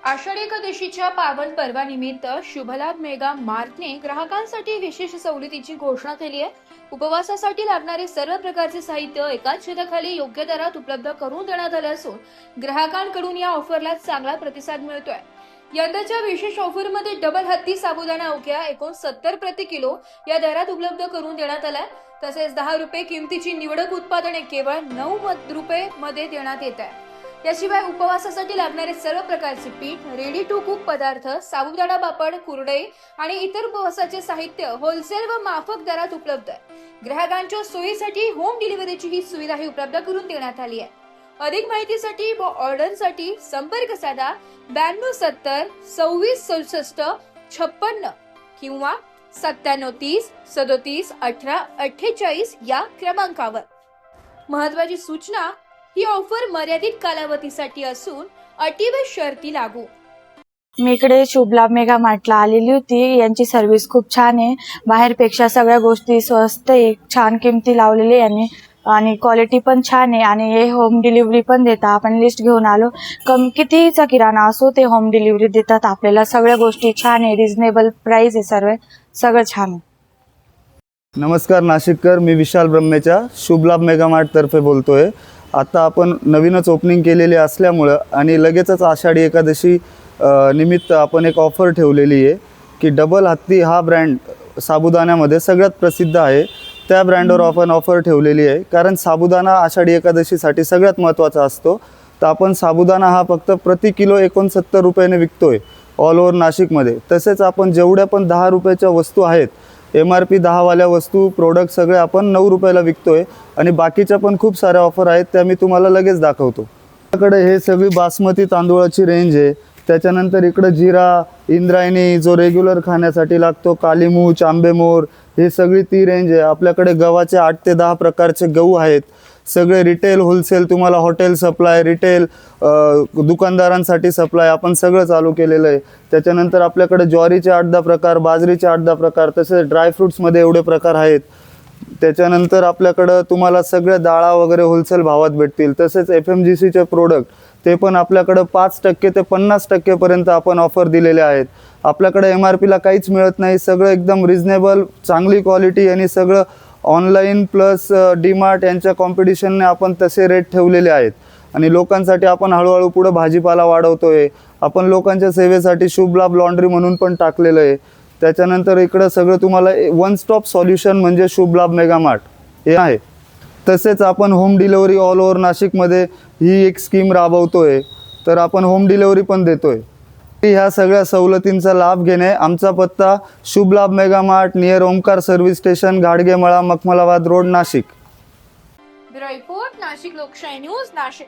आषाढी एकादशीच्या पावन पर्वानिमित्त शुभलाभ मेगा मार्टने ग्राहकांसाठी विशेष सवलतीची घोषणा केली आहे। उपवासासाठी लागणारे सर्व प्रकारचे साहित्य एकाच छताखाली योग्य दरात उपलब्ध करून देण्यात आले असून ग्राहकांकडून या ऑफरला चांगला प्रतिसाद मिळतोय। यंदाच्या विशेष ऑफरमध्ये डबल हत्ती साबुदाणा अवघ्या 69 प्रति किलो या दरात उपलब्ध करून देण्यात आलाय। तसेच 10 रुपये किमतीची निवडक उत्पादने केवळ 9 रुपये मध्ये देण्यात येत आहे। याशिवाय उपवासासाठी लागणारे सर्व प्रकारचे पीठ, रेडी टू कुक पदार्थ, साबुदाणा पापड, कुरडई आणि इतर उपवासाचे साहित्य होलसेल व माफक दरात उपलब्ध आहे। ग्राहकांच्या सोयीसाठी होम डिलिव्हरीची ही सुविधाही उपलब्ध करून देण्यात आली आहे। अधिक माहितीसाठी व ऑर्डरसाठी संपर्क साधा 9270 26 67 56 किंवा 9730 37 18 48 या क्रमांकावर। महत्त्वाची सूचना, ही ऑफर मर्यादित कालावधीसाठी असून अटी व शर्ती लागू। मी इकडे शुभलाभ मेगा मार्टला आलेली होती। यांची सर्व्हिस खूप छान आहे। बाहेरपेक्षा सगळ्या गोष्टी स्वस्त आहे, छान किमती लावलेली यांनी आणि क्वालिटी पण छान आहे आणि हे होम डिलिव्हरी पण देतात। आपण लिस्ट घेऊन आलो, कितीचा किराणा असो ते होम डिलिव्हरी देतात आपल्याला। सगळ्या गोष्टी छान आहे, रिजनेबल प्राइस आहे, सगळं छान आहे। नमस्कार नाशिककर, मी विशाल ब्रह्मेच्या शुभलाभ मेगा मार्ट तर्फे बोलतोय। आता आपण नवीनच ओपनिंग केलेली असल्यामुळं आणि लगेचच आषाढी एकादशी निमित्त आपण एक ऑफर ठेवलेली आहे की डबल हत्ती हा ब्रँड साबुदाण्यामध्ये सगळ्यात प्रसिद्ध आहे। त्या ब्रँडवर आपण ऑफर ठेवलेली आहे, कारण साबुदाणा आषाढी एकादशीसाठी सगळ्यात महत्त्वाचा असतो। तर आपण साबुदाणा हा फक्त प्रति किलो 69 रुपयाने विकतोय ऑल ओव्हर नाशिकमध्ये। तसेच आपण जेवढ्या पण 10 रुपयाच्या वस्तू आहेत, MRP 10 वाल्या वस्तू प्रोडक्ट सगळे आपण 9 रुपयाला विकतोय आणि बाकीच्या पण खूप साऱ्या ऑफर आहेत, त्या मी तुम्हाला लगेच दाखवतो। आपल्याकडे हे सगळी बासमती तांदूळाची रेंज आहे। त्याच्यानंतर इकडं जिरा, इंद्रायणी जो रेग्युलर खाण्यासाठी लागतो, कालीमूच, आंबेमोर, हे सगळी ती रेंज आहे। आपल्याकडे गव्हाचे 8 ते 10 प्रकारचे गहू आहेत। सगळे रिटेल, होलसेल, तुम्हाला हॉटेल सप्लाय, रिटेल दुकानदारांसाठी सप्लाय आपण सगळं चालू केलेलं आहे। त्याच्यानंतर आपल्याकडे ज्वारीचे 8-10 प्रकार, बाजरीचे 8-10 प्रकार, तसेच ड्रायफ्रूट्समध्ये एवढे प्रकार आहेत। त्याच्यानंतर आपल्याकडं तुम्हाला सगळ्या डाळा वगैरे होलसेल भावात भेटतील। तसेच FMGCचे प्रोडक्ट ते पण आपल्याकडं 5% ते 50% पर्यंत आपण ऑफर दिलेले आहेत। आपल्याकडे MRPला काहीच मिळत नाही, सगळं एकदम रिजनेबल, चांगली क्वालिटी आणि सगळं ऑनलाईन प्लस डीमार्ट यांच्या कॉम्पिटिशनने आपण तसे रेट ठेवलेले आहेत। आणि लोकांसाठी आपण हळूहळू पुढे भाजीपाला वाढवतोय। आपण लोकांच्या सेवेसाठी शुभलाभ लॉन्ड्री म्हणून पण टाकलेलं आहे। त्याच्यानंतर इकडं सगळं तुम्हाला वन स्टॉप सॉल्युशन म्हणजे शुभलाभ मेगा मार्ट हे आहे। तसेच आपण होम डिलिव्हरी ऑल ओव्हर नाशिकमध्ये ही एक स्कीम राबवतोय, तर आपण होम डिलिव्हरी पण देतोय। ह्या सगळ्या सवलतींचा लाभ घेणे। आमचा पत्ता Shubhlabh mega mart near Omkar service station, Ghadgemala, Makhmalabad road, Nashik. Bureau report, Nashik Lokshahi news, Nashik.